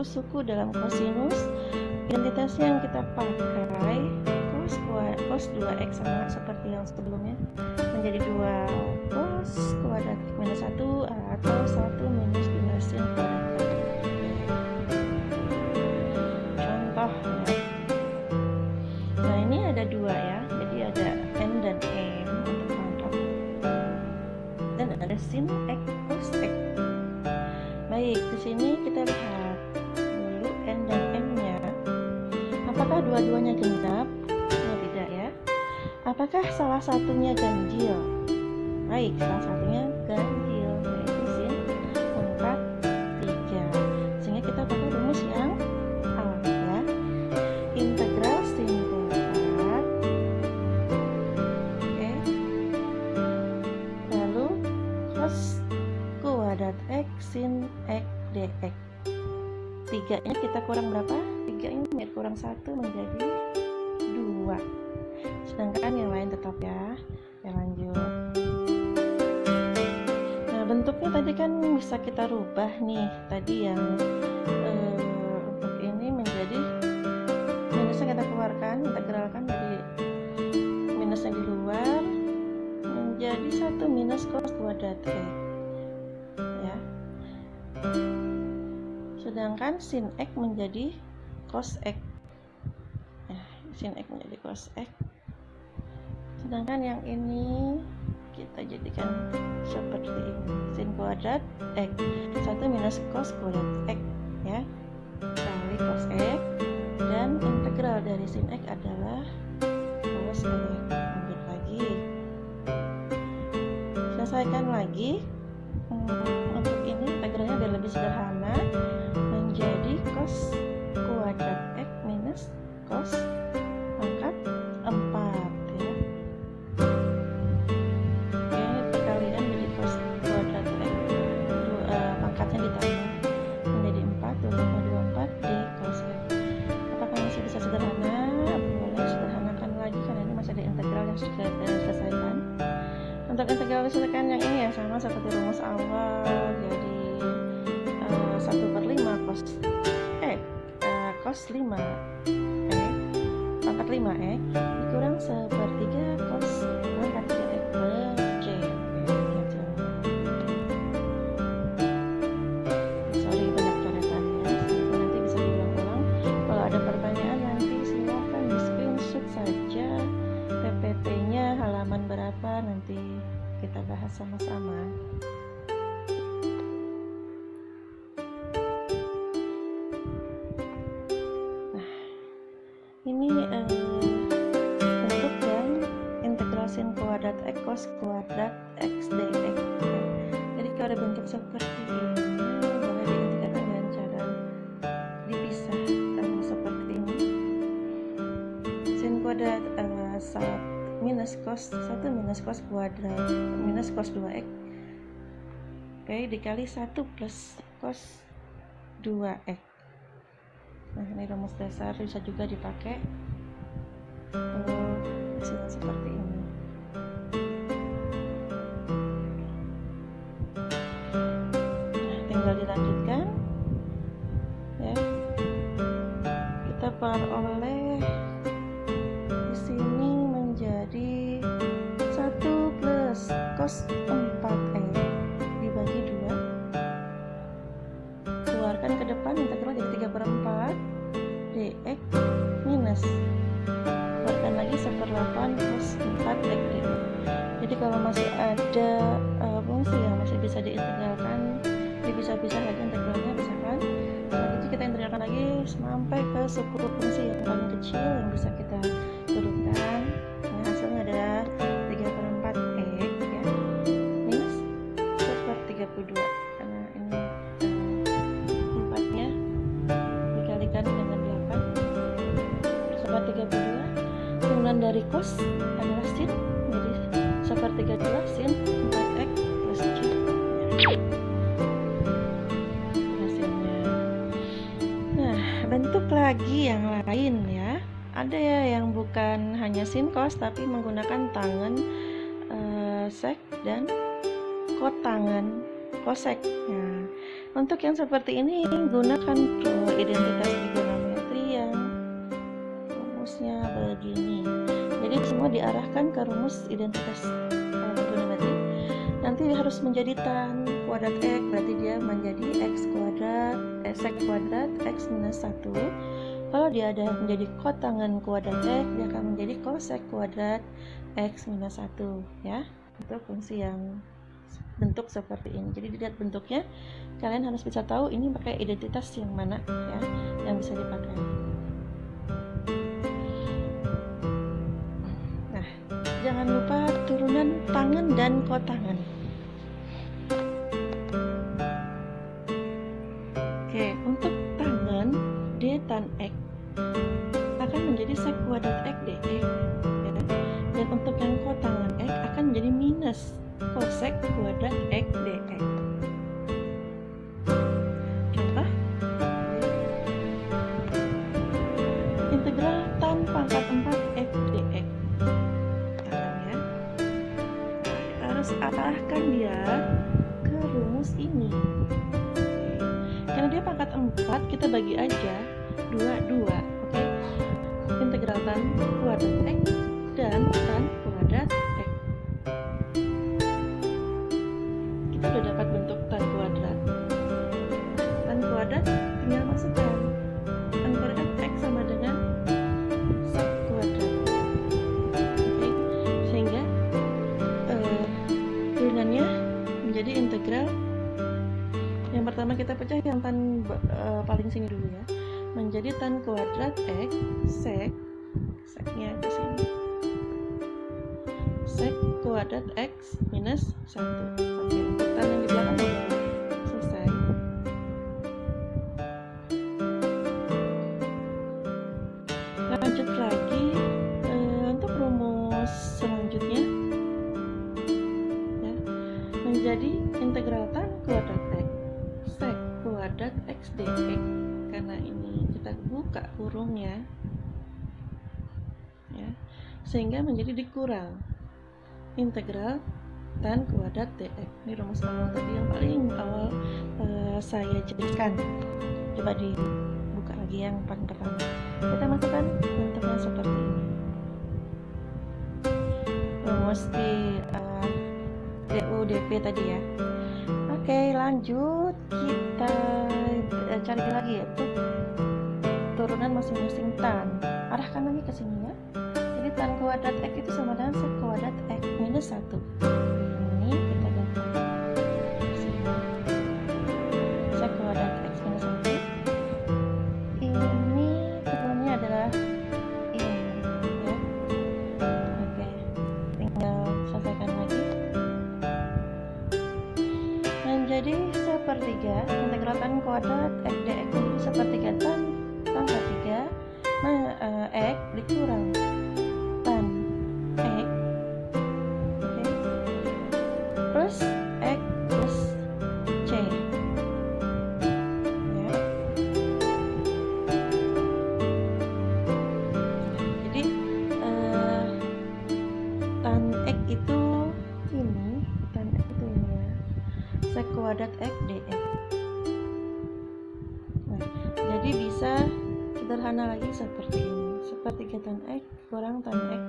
suku dalam kosinus. Identitas yang kita pakai cos 2x sama seperti yang sebelumnya, menjadi 2 cos kuadrat minus 1 atau 1 minus 2 sin kuadrat. Contoh ya. Nah, ini ada 2 ya, jadi ada n dan m untuk pangkat, dan ada sin x cos x. Baik, di sini kita lihat dulu n dan m-nya. Apakah dua-duanya genap? Oh, tidak ya. Apakah salah satunya ganjil? Baik, salah satunya ganjil, yaitu sin 4/3. Sehingga kita pakai rumus yang A ya. Integral sin kuadrat. Oke. Lalu cos kuadrat x sin x dx. 3-nya kita kurang berapa? 3-nya kurang 1 menjadi 2. Sedangkan yang lain tetap ya. Ya, lanjut. Nah, bentuknya tadi kan bisa kita rubah nih. Tadi yang untuk ini menjadi minusnya kita keluarkan, integralkan, jadi minusnya di luar menjadi 1 minus cos kuadrat x ya. Sedangkan sin x menjadi cos x. Nah, sin x menjadi cos x. Sedangkan yang ini kita jadikan seperti ini, sin kuadrat x 1 minus cos kuadrat x ya, kali cos x, dan integral dari sin x adalah cos x. Lanjut lagi, selesaikan lagi. Untuk ini integralnya biar lebih sederhana, menjadi cos kuadrat x minus cos pangkat 4 ya. Oke, ini perkalian jadi cos kuadrat x, pangkatnya ditambah menjadi 4, 2,24 di cos x. Apakah masih bisa sederhana? Boleh sederhanakan lagi karena ini masih ada integral yang sudah diselesaikan. Untuk integral diselesaikan yang ini ya sama seperti rumus awal, jadi 1/5 cos 5 pangkat 5x dikurang 1/3 cos pangkat 3x per c. Sorry banyak coretannya, nanti bisa diulang-ulang. Kalau ada pertanyaan nanti silahkan di screenshot saja PPT-nya halaman berapa, nanti kita bahas sama-sama. Ini bentuk dan integral sin kuadrat x cos kuadrat x dx. Jadi kalau ada bentuk seperti ini boleh diintegralkan dengan cara dipisah seperti ini. Sin kuadrat 1 minus cos kuadrat minus cos 2x, oke, dikali 1 plus cos 2x. Nah, ini rumus dasar bisa juga dipakai hasilnya seperti ini. Nah, tinggal dilanjutkan ya. Kita peroleh di sini menjadi 1 plus cos 4x dibagi 2. Keluarkan ke depan, integral jadi 3/4 dx minus, keluarkan lagi 1/8 cos 4x dx. Jadi kalau masih ada fungsi yang masih bisa diintegralkan, bisa-bisa lagi integralnya, misalkan selanjutnya kita integralkan lagi sampai ke suku fungsi yang paling kecil yang bisa kita turunkan. Nah, hasilnya adalah 3/4x ya, minus 1/32, karena ini 4-nya dikalikan dengan 8 bersama 32. Turunan dari cos adalah sin, jadi 1/32 sin 4x plus c hasilnya. Nah, bentuk lagi yang lain ya. Ada ya yang bukan hanya sin cos tapi menggunakan tangan sek dan kotangan kosek. Nah, Untuk yang seperti ini gunakan identitas trigonometri yang rumusnya begini. Jadi semua diarahkan ke rumus identitas trigonometri. Nanti harus menjadi tan kuadrat x, berarti dia menjadi sek kuadrat x minus 1. Kalau dia ada menjadi kotangan kuadrat x, dia akan menjadi kosek kuadrat x minus 1 ya. Itu fungsi yang bentuk seperti ini. Jadi dilihat bentuknya, kalian harus bisa tahu ini pakai identitas yang mana ya, yang bisa dipakai. Nah, jangan lupa turunan tangen dan kotangan. Oke, untuk tangen d tan x akan menjadi sek kuadrat x dx ya. Dan untuk yang kotangan x akan menjadi minus kosek kuadrat x dx. Contoh, integral tan pangkat 4 x dx. Tangan ya, harus arahkan dia ke rumus ini. Karena dia pangkat 4, kita bagi aja 2. Oke. Integral tan kuadrat x dan tan kuadrat x. Kita udah dapat bentuk tan kuadrat. Tan kuadrat tinggal masukkan. Tan kuadrat x sama dengan sek kuadrat. Oke. Sehingga turunannya menjadi integral. Yang pertama kita pecah yang tan paling sini dulu ya, menjadi tan kuadrat x seknya di sini, sek kuadrat x minus 1. Oke, untuk tan yang di belakang udah selesai. Lanjut lagi untuk rumus selanjutnya ya, menjadi integral tan kuadrat x sek kuadrat x dx. Karena ini kita buka kurungnya ya, sehingga menjadi dikurang integral tan kuadrat dx. Ini rumus awal tadi yang paling awal saya jelaskan. Coba dibuka lagi yang paling pertama. Kita masukkan bentuknya seperti ini. Rumus di DU DP tadi ya. Oke, lanjut kita cari lagi ya untuk turunan masing-masing tan. Arahkan lagi ke sini ya. Jadi tan kuadrat x itu sama dengan sek kuadrat x minus 1. Ini kita dapat sini sek kuadrat x minus 1. Ini turunannya adalah ini ya. Oke, tinggal selesaikan lagi. Menjadi sepertiga integral tan kuadrat x dx itu sepertiga tan pangkat 3 x dikurang tan x, oke, plus x plus c ya. Jadi tan x itu ini, tan x itu ini ya, sek kuadrat x dx. Nah, jadi bisa sederhana lagi seperti ini, sepertiga tan x kurang tan x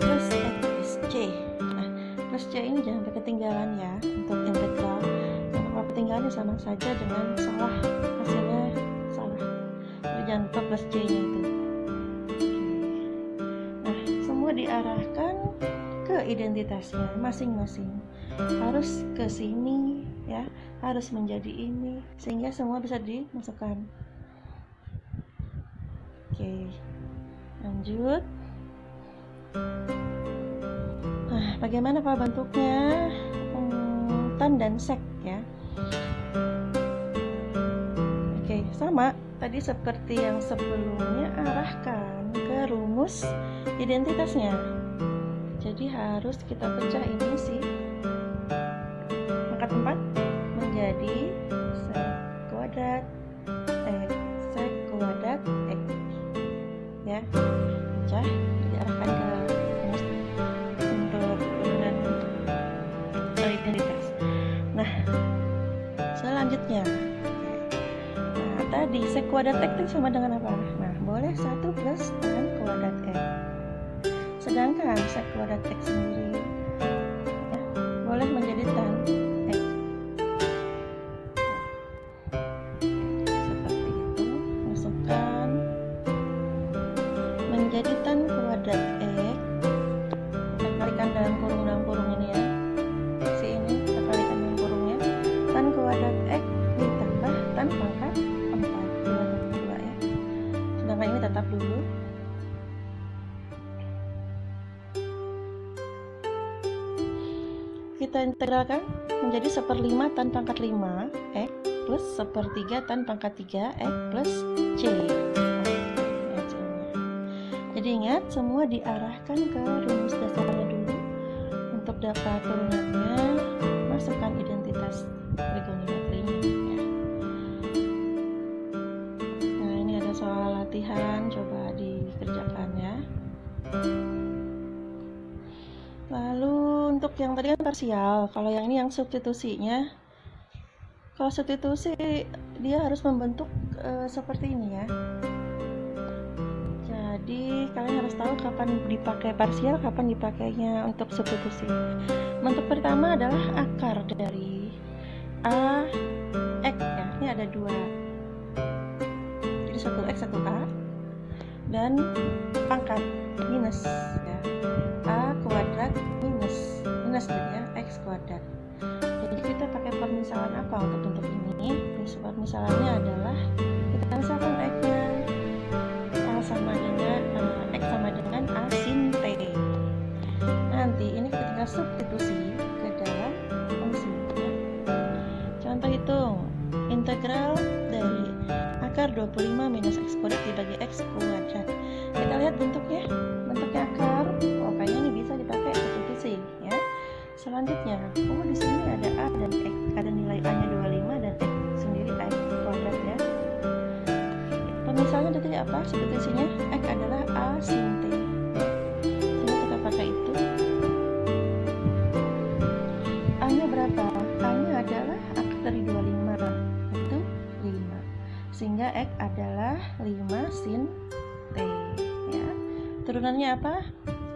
plus x plus c. Nah, plus c ini jangan sampai ketinggalan ya untuk integral. Kalau ketinggalan sama saja dengan salah, hasilnya salah. Jadi jangan lupa plus c nya itu. Nah, semua diarahkan ke identitasnya masing-masing. Harus ke sini ya, harus menjadi ini, sehingga semua bisa dimasukkan. Oke, lanjut. Nah, bagaimana Pak bentuknya? Tan dan sek ya. Oke, sama tadi seperti yang sebelumnya, arahkan ke rumus identitasnya. Jadi harus kita pecah ini sih, pangkat 4 menjadi sek kuadrat x sek kuadrat x ya, pecah, diarahkan ke rumus untuk turunan identitas. Nah, selanjutnya sek kuadrat X itu sama dengan apa? Nah, boleh 1 plus tan kuadrat X. Sedangkan sek kuadrat X sendiri ya, boleh menjadi tan X. Seperti itu, masukkan menjadi tan kuadrat X. Kita kalikan dalam kurung ini ya. Si ini kita kalikan dalam kurungnya. Tan kuadrat X ditambah tan pangkat 4, 2 ya. Sedangkan ini tetap dulu. Kita integralkan menjadi 1/5 tan pangkat 5 X plus 1/3 tan pangkat 3 X plus C. Jadi ingat, semua diarahkan ke rumus dasarnya dulu. Untuk dapat turunannya, masukkan identitas trigonometrinya ya. Nah, ini ada soal latihan, coba dikerjakan ya. Lalu untuk yang tadi kan parsial, kalau yang ini yang substitusinya. Kalau substitusi dia harus membentuk seperti ini ya. Jadi kalian harus tahu kapan dipakai parsial, kapan dipakainya untuk substitusi. Bentuk pertama adalah akar dari A X ya. Ini ada 2. Jadi 1X 1A dan pangkat minus ya. A kuadrat minus jadi ya X kuadrat. Jadi kita pakai permisalan apa untuk bentuk ini? Permisalannya adalah kita misalkan X-nya X sama dengan A sin T. Nanti ini kita tinggal substitusi ke dalam fungsi ya. Contoh hitung integral dari akar 25 minus X kuadrat dibagi X kuadrat. Kita lihat bentuknya akar. Oh, kayaknya ini bisa dipakai substitusi ya. Selanjutnya, di sini ada A dan X, ada nilai A-nya 25 dan X sendiri X kuadrat ya. Misalnya tadi apa substitusinya? X adalah A sin T. Sehingga kita pakai itu. A-nya berapa? A-nya adalah akar dari 25, itu 5. Sehingga X adalah 5 sin T ya. Turunannya apa?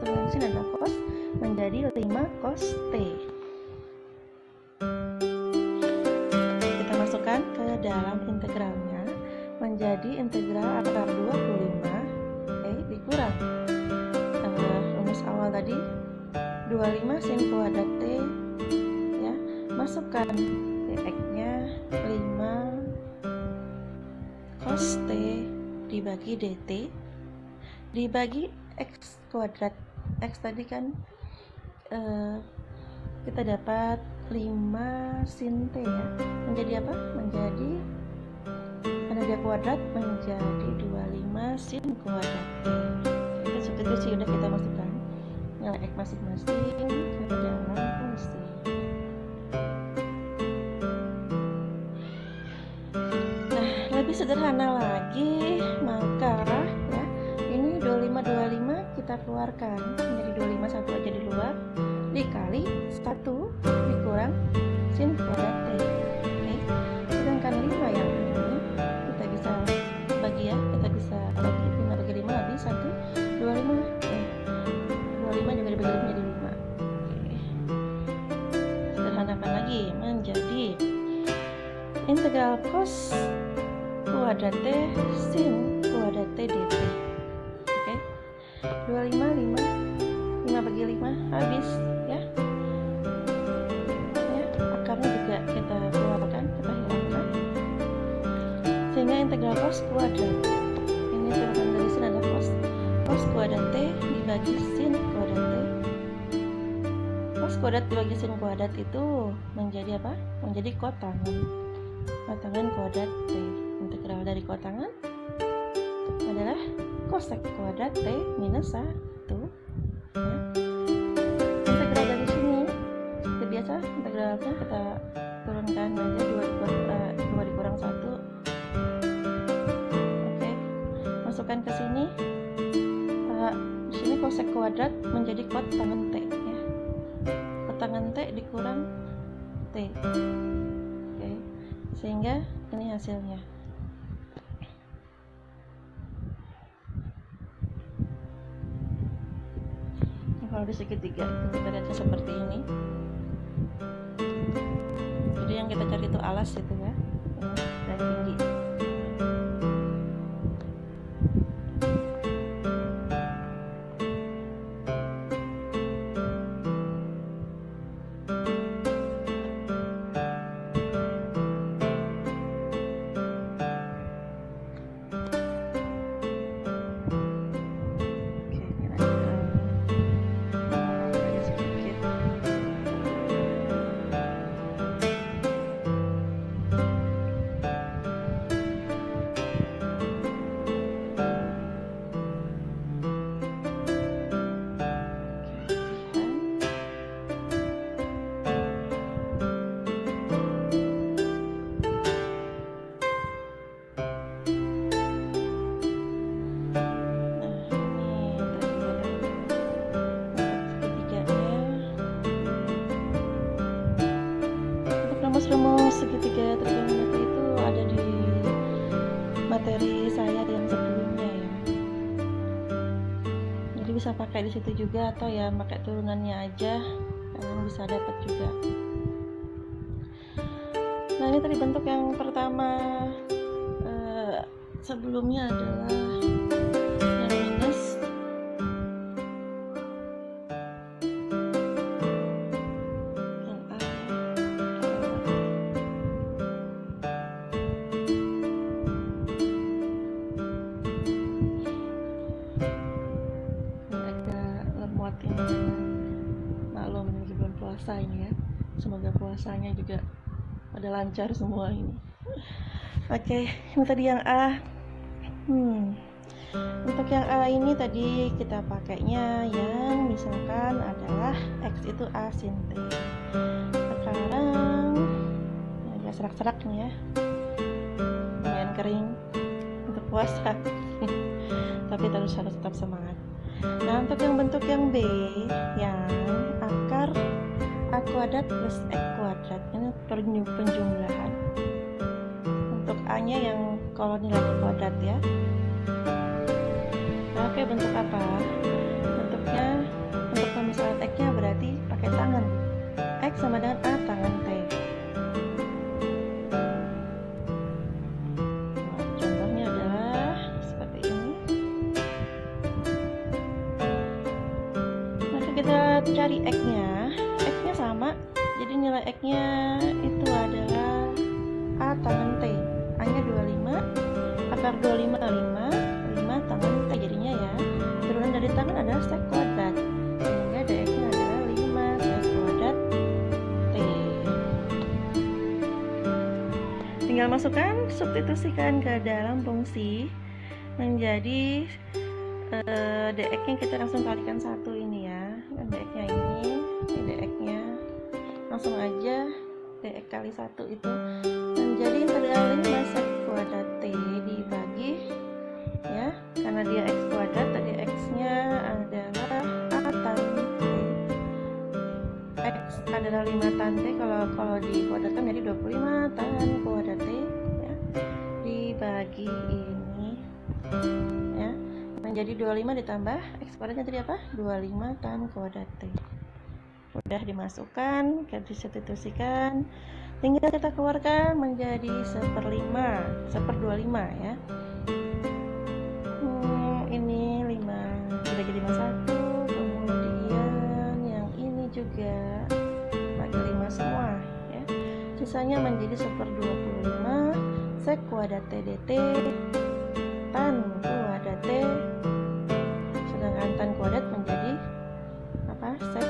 Turunan sin adalah cos menjadi 5 cos T. Kita masukkan ke dalam integralnya. Menjadi integral akar 25 dikurang rumus awal tadi 25 sin kuadrat T ya, masukkan dx nya 5 cos T dibagi dt dibagi X kuadrat. X tadi kan kita dapat 5 sin T ya, menjadi apa? Menjadi dia kuadrat menjadi 25 sin kuadrat T. Kita substitusi, udah kita masukkan nilai X masing-masing ke dalam fungsi. Nah, lebih sederhana lagi, maka ya, ini 25 kita keluarkan menjadi 25, 1 aja di luar, dikali 1 dikurang sin kuadrat T. Oke. Sedangkan 5 yang bagi ya, kita bisa bagi 5 bagi 5 habis 1 25 juga dibagi 5 jadi 5. Oke. Sederhanakan lagi menjadi integral cos kuadrat T sin kuadrat T dt. Oke. 25 bagi 5 habis ya. Akarnya juga kita keluarkan, kita hilangkan. Sehingga integral cos kuadrat ini turunan dari sin adalah cos kuadrat T dibagi sin kuadrat T. Cos kuadrat dibagi sin kuadrat itu menjadi apa? Menjadi kotangan kuadrat T. Integral dari kotangan adalah cosec kuadrat T minus 1 ya. Integral dari sini seperti biasa, integralnya kita turunkan aja 2 dikurang 1. Masukkan ke sini. Di sini cosec kuadrat menjadi kotangan T ya. Kotangan T dikurang T. Oke. Sehingga ini hasilnya. Kalau di segitiga itu kita lihatnya seperti ini. Jadi yang kita cari itu alas itu ya, dan tinggi. Rumus segitiga trigonometri itu ada di materi saya yang sebelumnya ya. Jadi bisa pakai di situ juga, atau ya pakai turunannya aja, kalian bisa dapat juga. Nah ini tadi bentuk yang pertama, sebelumnya adalah yang minus. Maklum ini bulan puasa ini ya, semoga puasanya juga pada lancar semua ini. Oke, ini tadi yang A. Untuk yang A ini tadi kita pakainya yang misalkan adalah X itu A sin T. Sekarang agak serak-serak nih ya, lumayan kering untuk puasa tapi harus tetap semangat. Nah untuk yang bentuk yang B, yang akar A kuadrat plus X kuadrat, ini penjumlahan. Untuk A nya yang kalau nilai kuadrat ya. Nah, oke, bentuk apa? Bentuknya, untuk pemisahan X nya berarti pakai tangan. X sama dengan A tangan T. Kita cari X-nya sama, jadi nilai X-nya itu adalah A tangan T. A-nya 25, akar 25 5 tangan T jadinya ya. Turunan dari tangan adalah sek kuadrat, sehingga dx-nya adalah 5 sek kuadrat T. Tinggal masukkan, substitusikan ke dalam fungsi menjadi dx-nya kita langsung kalikan 1 ini ya. dx-nya ini dx-nya langsung aja, dx kali 1 itu menjadi integral 5 sek kuadrat T dibagi ya, karena dia X kuadrat, tadi X-nya adalah A tan T. X adalah 5 tan T, kalau dikuadratkan jadi 25 tan kuadrat T ya, dibagi ini ya, menjadi 25 ditambah X kuadratnya tadi apa? 25 tan kuadrat T. Udah dimasukkan, kita disubstitusikan, tinggal kita keluarkan menjadi 1/25 ya. Ini 5 dibagi 51, kemudian yang ini juga bagi 5 semua ya. Sisanya menjadi 1/25 sek kuadrat T dt tan kuadrat T, sedangkan tan kuadrat menjadi apa? Sek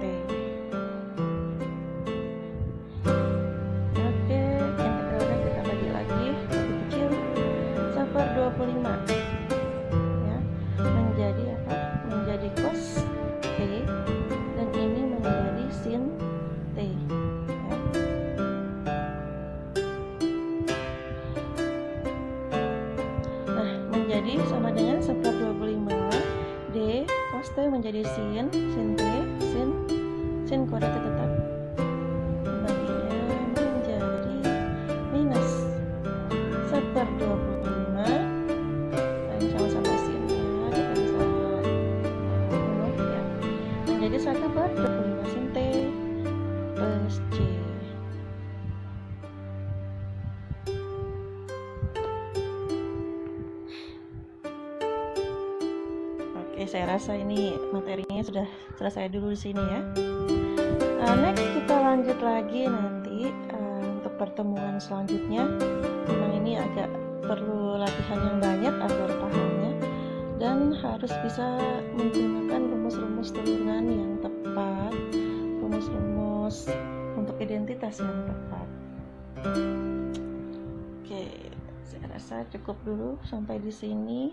T. Oke, integralnya kita bagi lagi lebih kecil, 1/25 ya, menjadi apa? Menjadi cos T, dan ini menjadi sin T ya. Nah, menjadi sama dengan 1/25 D cos T menjadi sin T, sin kuadrat tetap baginya menjadi minus 1/25 dan sama-sama sinnya kita bisa bunuh ya, Oke, saya rasa ini materinya sudah selesai dulu di sini ya. Next kita lanjut lagi nanti untuk pertemuan selanjutnya. Memang ini agak perlu latihan yang banyak agar pahamnya, dan harus bisa menggunakan rumus-rumus turunan yang tepat, rumus-rumus untuk identitas yang tepat. Oke, saya rasa cukup dulu sampai di sini.